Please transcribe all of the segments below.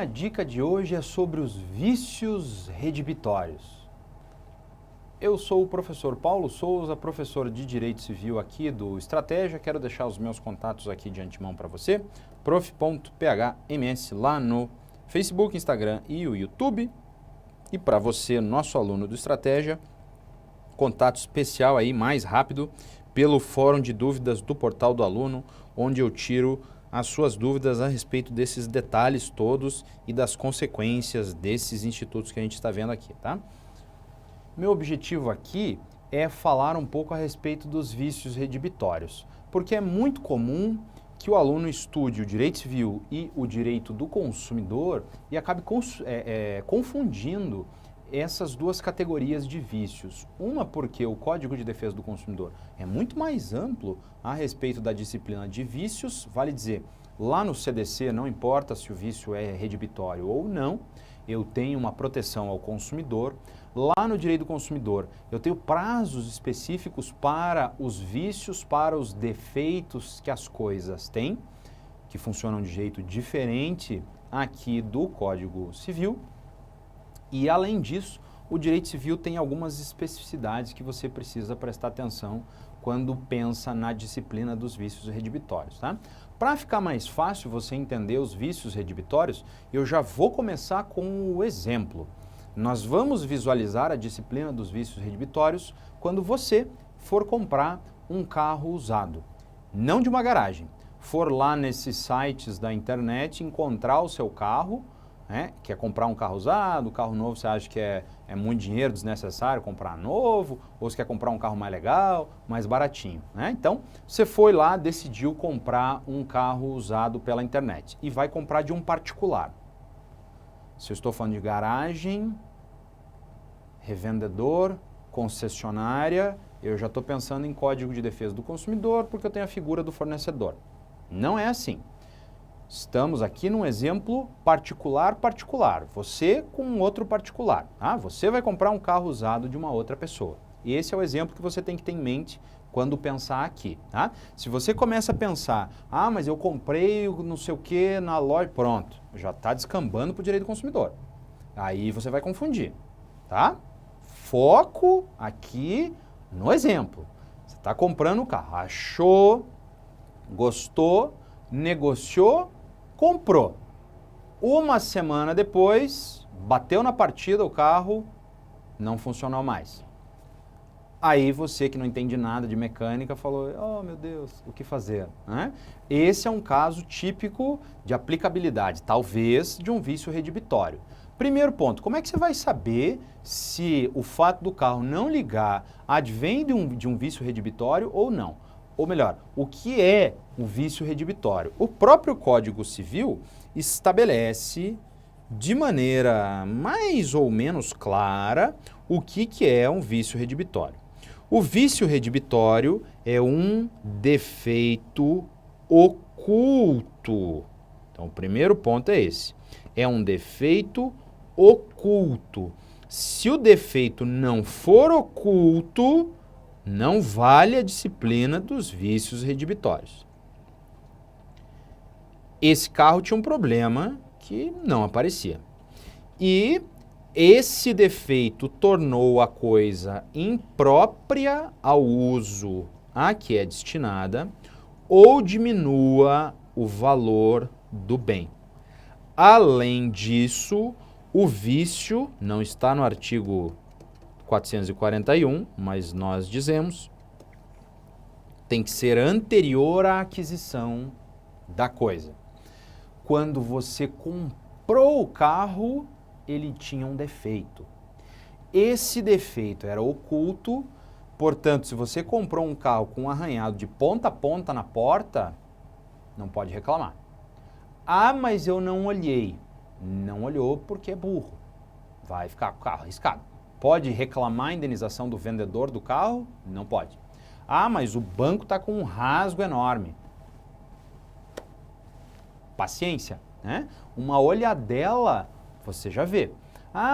dica de hoje é sobre os vícios redibitórios. Eu sou o professor Paulo Souza, professor de Direito Civil aqui do Estratégia. Quero deixar os meus contatos aqui de antemão para você, prof.phms lá no Facebook, Instagram e o YouTube. E para você, nosso aluno do Estratégia, contato especial aí, mais rápido, pelo fórum de dúvidas do Portal do Aluno, onde eu tiro as suas dúvidas a respeito desses detalhes todos e das consequências desses institutos que a gente está vendo aqui, tá? Meu objetivo aqui é falar um pouco a respeito dos vícios redibitórios, porque é muito comum que o aluno estude o direito civil e o direito do consumidor e acabe confundindo essas duas categorias de vícios. Uma porque o Código de Defesa do Consumidor é muito mais amplo a respeito da disciplina de vícios, vale dizer, lá no CDC não importa se o vício é redibitório ou não, eu tenho uma proteção ao consumidor. Lá no direito do consumidor, eu tenho prazos específicos para os vícios, para os defeitos que as coisas têm, que funcionam de jeito diferente aqui do Código Civil. E, além disso, o direito civil tem algumas especificidades que você precisa prestar atenção quando pensa na disciplina dos vícios redibitórios, tá? Para ficar mais fácil você entender os vícios redibitórios, eu já vou começar com o exemplo. Nós vamos visualizar a disciplina dos vícios redibitórios quando você for comprar um carro usado, não de uma garagem. For lá nesses sites da internet, encontrar o seu carro, quer comprar um carro usado, carro novo você acha que é muito dinheiro desnecessário comprar novo, ou você quer comprar um carro mais legal, mais baratinho, né? Então, você foi lá, decidiu comprar um carro usado pela internet e vai comprar de um particular. Se eu estou falando de garagem, revendedor, concessionária, eu já estou pensando em Código de Defesa do Consumidor porque eu tenho a figura do fornecedor. Não é assim. Estamos aqui num exemplo particular, você com outro particular. Tá? Você vai comprar um carro usado de uma outra pessoa. E esse é o exemplo que você tem que ter em mente quando pensar aqui. Tá? Se você começa a pensar, mas eu comprei não sei o que na loja, pronto, já está descambando para o direito do consumidor. Aí você vai confundir. Tá? Foco aqui no exemplo. Você está comprando o carro, achou, gostou, negociou, comprou. Uma semana depois, bateu na partida o carro, não funcionou mais. Aí você que não entende nada de mecânica falou, oh meu Deus, o que fazer? Esse é um caso típico de aplicabilidade, talvez de um vício redibitório. Primeiro ponto, como é que você vai saber se o fato do carro não ligar advém de um vício redibitório ou não? Ou melhor, o que é o vício redibitório? O próprio Código Civil estabelece de maneira mais ou menos clara o que é um vício redibitório. O vício redibitório é um defeito oculto. Então, o primeiro ponto é esse. É um defeito oculto. Se o defeito não for oculto, não vale a disciplina dos vícios redibitórios. Esse carro tinha um problema que não aparecia. E esse defeito tornou a coisa imprópria ao uso a que é destinada ou diminua o valor do bem. Além disso, o vício não está no artigo 441, mas nós dizemos, tem que ser anterior à aquisição da coisa. Quando você comprou o carro, ele tinha um defeito. Esse defeito era oculto, portanto, se você comprou um carro com um arranhado de ponta a ponta na porta, não pode reclamar. Mas eu não olhei. Não olhou porque é burro. Vai ficar com o carro arriscado. Pode reclamar a indenização do vendedor do carro? Não pode. Mas o banco está com um rasgo enorme. Paciência, né? Uma olhadela, você já vê.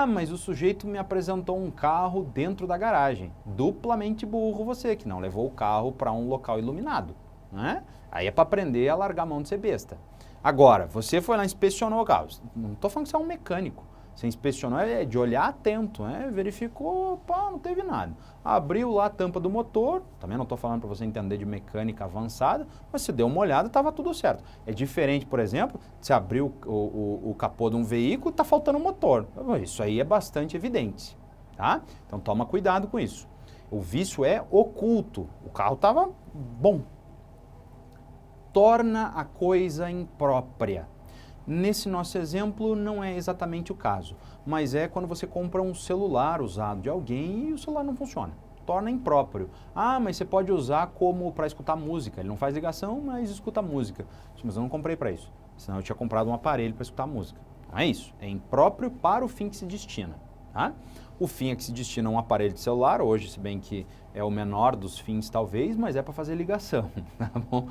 Mas o sujeito me apresentou um carro dentro da garagem. Duplamente burro você, que não levou o carro para um local iluminado. né? Aí é para aprender a largar a mão de ser besta. Agora, você foi lá e inspecionou o carro. Não estou falando que você é um mecânico. Você inspecionou é de olhar atento, né? Verificou, pá, não teve nada. Abriu lá a tampa do motor, também não estou falando para você entender de mecânica avançada, mas você deu uma olhada e estava tudo certo. É diferente, por exemplo, você abriu o capô de um veículo e está faltando um motor. Isso aí é bastante evidente, tá? Então toma cuidado com isso. O vício é oculto. O carro estava bom. Torna a coisa imprópria. Nesse nosso exemplo, não é exatamente o caso, mas é quando você compra um celular usado de alguém e o celular não funciona. Torna impróprio. Ah, mas você pode usar como para escutar música. Ele não faz ligação, mas escuta música. Mas eu não comprei para isso. Senão eu tinha comprado um aparelho para escutar música. Não é isso. É impróprio para o fim que se destina. Tá? O fim a que se destina um aparelho de celular, hoje, se bem que é o menor dos fins talvez, mas é para fazer ligação, tá bom?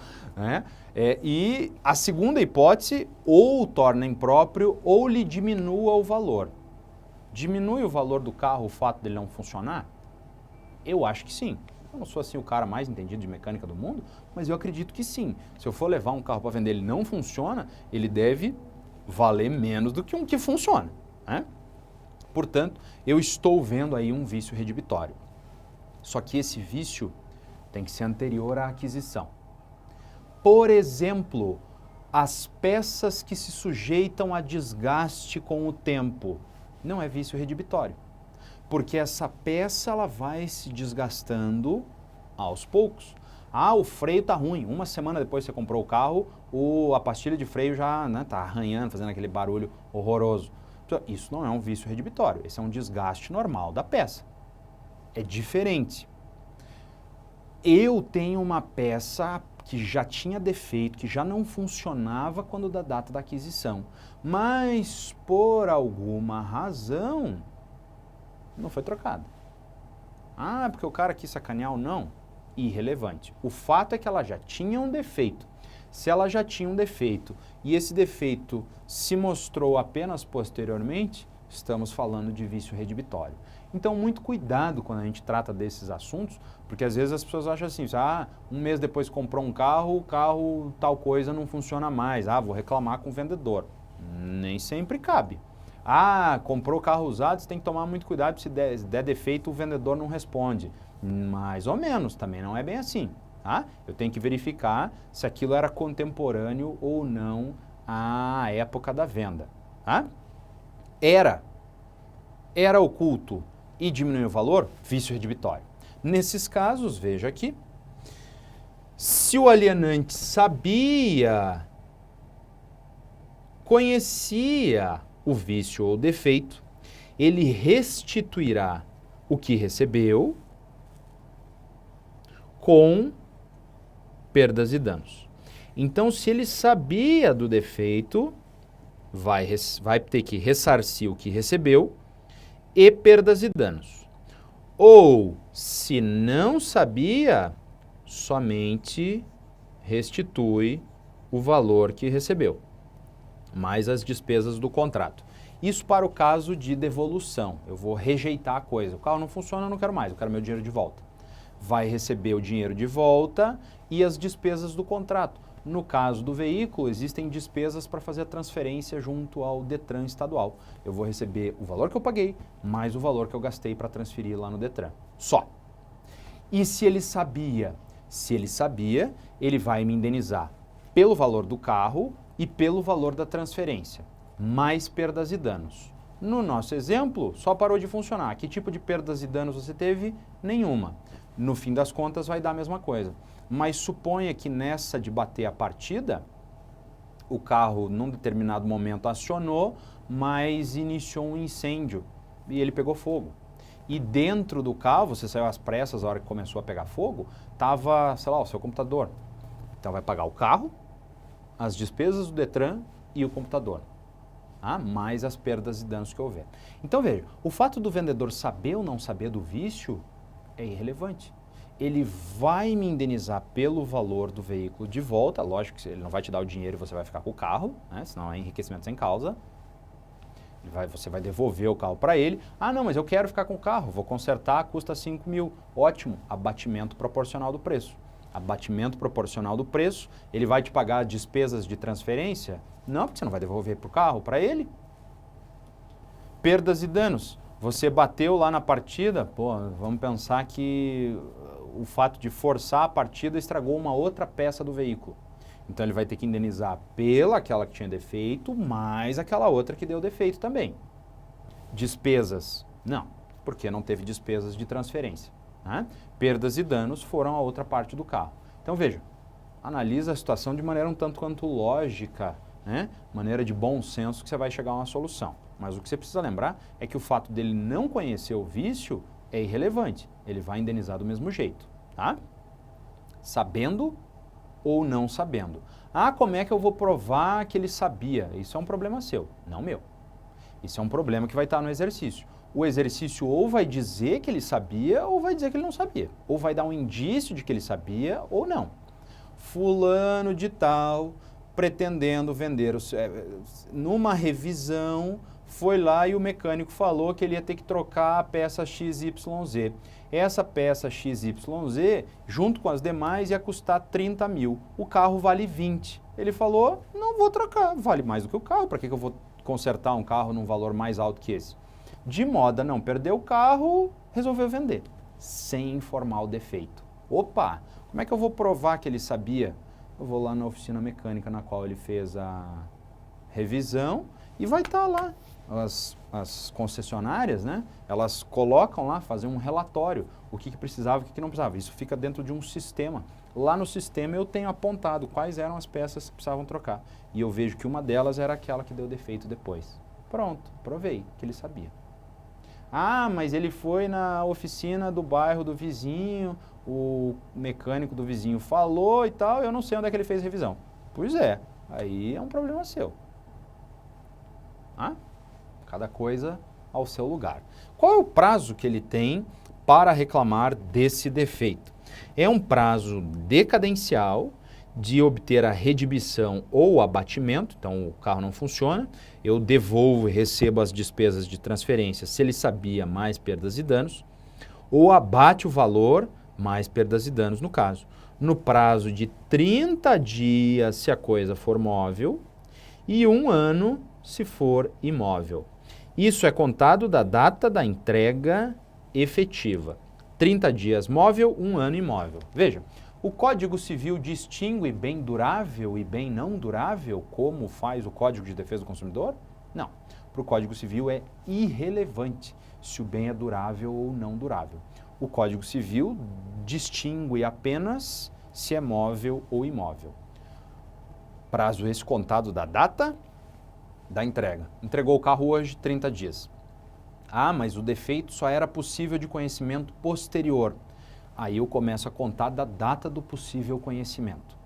E a segunda hipótese, ou torna impróprio ou lhe diminua o valor. Diminui o valor do carro o fato dele não funcionar? Eu acho que sim. Eu não sou assim o cara mais entendido de mecânica do mundo, mas eu acredito que sim. Se eu for levar um carro para vender e ele não funciona, ele deve valer menos do que um que funciona, né? Portanto, eu estou vendo aí um vício redibitório. Só que esse vício tem que ser anterior à aquisição. Por exemplo, as peças que se sujeitam a desgaste com o tempo. Não é vício redibitório. Porque essa peça ela vai se desgastando aos poucos. Ah, o freio está ruim. Uma semana depois que você comprou o carro, a pastilha de freio já está arranhando, fazendo aquele barulho horroroso. Isso não é um vício redibitório, esse é um desgaste normal da peça. É diferente. Eu tenho uma peça que já tinha defeito, que já não funcionava quando da data da aquisição, mas por alguma razão não foi trocada. Ah, porque o cara quis sacanear ou não? Irrelevante. O fato é que ela já tinha um defeito. Se ela já tinha um defeito e esse defeito se mostrou apenas posteriormente, estamos falando de vício redibitório. Então, muito cuidado quando a gente trata desses assuntos, porque às vezes as pessoas acham assim, um mês depois comprou um carro, o carro tal coisa não funciona mais, vou reclamar com o vendedor. Nem sempre cabe. Comprou carro usado, você tem que tomar muito cuidado, se der defeito o vendedor não responde. Mais ou menos, também não é bem assim. Tá? Eu tenho que verificar se aquilo era contemporâneo ou não à época da venda. Tá? Era oculto e diminuiu o valor, vício redibitório. Nesses casos, veja aqui, se o alienante sabia, conhecia o vício ou defeito, ele restituirá o que recebeu com perdas e danos. Então, se ele sabia do defeito, vai ter que ressarcir o que recebeu e perdas e danos. Ou, se não sabia, somente restitui o valor que recebeu, mais as despesas do contrato. Isso para o caso de devolução. Eu vou rejeitar a coisa. O carro não funciona, eu não quero mais, eu quero meu dinheiro de volta. Vai receber o dinheiro de volta e as despesas do contrato. No caso do veículo, existem despesas para fazer a transferência junto ao Detran estadual. Eu vou receber o valor que eu paguei, mais o valor que eu gastei para transferir lá no Detran. Só. E se ele sabia? Se ele sabia, ele vai me indenizar pelo valor do carro e pelo valor da transferência, mais perdas e danos. No nosso exemplo, só parou de funcionar. Que tipo de perdas e danos você teve? Nenhuma. No fim das contas, vai dar a mesma coisa. Mas suponha que nessa de bater a partida, o carro, num determinado momento, acionou, mas iniciou um incêndio e ele pegou fogo. E dentro do carro, você saiu às pressas, a hora que começou a pegar fogo, estava, sei lá, o seu computador. Então vai pagar o carro, as despesas do Detran e o computador. Mais as perdas e danos que houver. Então veja, o fato do vendedor saber ou não saber do vício é irrelevante. Ele vai me indenizar pelo valor do veículo de volta, lógico que ele não vai te dar o dinheiro e você vai ficar com o carro, né? Senão é enriquecimento sem causa. Você vai devolver o carro para ele. Não, mas eu quero ficar com o carro, vou consertar, custa 5 mil. Ótimo, abatimento proporcional do preço. Abatimento proporcional do preço. Ele vai te pagar despesas de transferência? Não, porque você não vai devolver para o carro, para ele. Perdas e danos. Você bateu lá na partida, pô, vamos pensar que o fato de forçar a partida estragou uma outra peça do veículo. Então ele vai ter que indenizar pela aquela que tinha defeito, mais aquela outra que deu defeito também. Despesas? Não, porque não teve despesas de transferência. Né? Perdas e danos foram a outra parte do carro. Então veja, analisa a situação de maneira um tanto quanto lógica, né? Maneira de bom senso que você vai chegar a uma solução. Mas o que você precisa lembrar é que o fato dele não conhecer o vício é irrelevante. Ele vai indenizar do mesmo jeito, tá? Sabendo ou não sabendo. Ah, como é que eu vou provar que ele sabia? Isso é um problema seu, não meu. Isso é um problema que vai estar no exercício. O exercício ou vai dizer que ele sabia ou vai dizer que ele não sabia. Ou vai dar um indício de que ele sabia ou não. Fulano de tal, pretendendo vender, numa revisão, foi lá e o mecânico falou que ele ia ter que trocar a peça XYZ. Essa peça XYZ, junto com as demais, ia custar 30 mil. O carro vale 20. Ele falou, não vou trocar, vale mais do que o carro, para que eu vou consertar um carro num valor mais alto que esse? De modo a não perder o carro, resolveu vender, sem informar o defeito. Opa, como é que eu vou provar que ele sabia? Eu vou lá na oficina mecânica na qual ele fez a revisão e vai estar lá. As concessionárias, né, elas colocam lá, fazem um relatório, o que precisava e o que não precisava. Isso fica dentro de um sistema. Lá no sistema eu tenho apontado quais eram as peças que precisavam trocar. E eu vejo que uma delas era aquela que deu defeito depois. Pronto, provei que ele sabia. Ah, mas ele foi na oficina do bairro do vizinho, o mecânico do vizinho falou e tal, eu não sei onde é que ele fez a revisão. Pois é, aí é um problema seu. Ah? Cada coisa ao seu lugar. Qual é o prazo que ele tem para reclamar desse defeito? É um prazo decadencial de obter a redibição ou abatimento, então o carro não funciona, eu devolvo e recebo as despesas de transferência se ele sabia, mais perdas e danos, ou abate o valor, mais perdas e danos no caso, no prazo de 30 dias se a coisa for móvel e 1 ano se for imóvel. Isso é contado da data da entrega efetiva. 30 dias móvel, 1 ano imóvel. Veja, o Código Civil distingue bem durável e bem não durável, como faz o Código de Defesa do Consumidor? Não. Para o Código Civil é irrelevante se o bem é durável ou não durável. O Código Civil distingue apenas se é móvel ou imóvel. Prazo esse contado da data da entrega. Entregou o carro hoje, 30 dias. Ah, mas o defeito só era possível de conhecimento posterior. Aí eu começo a contar da data do possível conhecimento.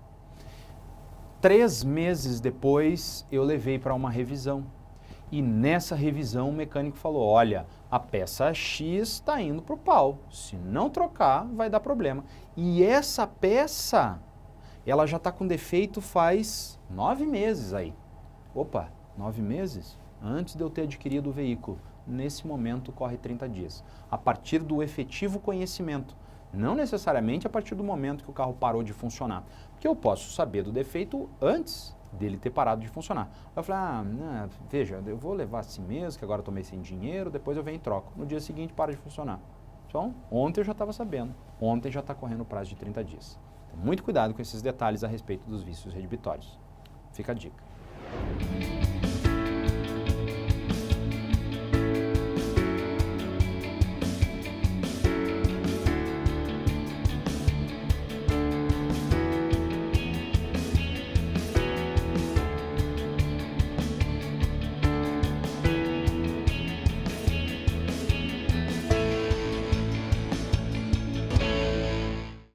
3 meses depois, eu levei para uma revisão. E nessa revisão, o mecânico falou, olha, a peça X está indo para o pau. Se não trocar, vai dar problema. E essa peça, ela já está com defeito faz 9 meses aí. Opa, 9 meses? Antes de eu ter adquirido o veículo. Nesse momento, corre 30 dias. A partir do efetivo conhecimento. Não necessariamente a partir do momento que o carro parou de funcionar. Porque eu posso saber do defeito antes dele ter parado de funcionar. Eu falei, veja, eu vou levar assim mesmo, que agora eu tomei sem dinheiro, depois eu venho e troco. No dia seguinte para de funcionar. Então, ontem eu já estava sabendo. Ontem já está correndo o prazo de 30 dias. Então, muito cuidado com esses detalhes a respeito dos vícios redibitórios. Fica a dica.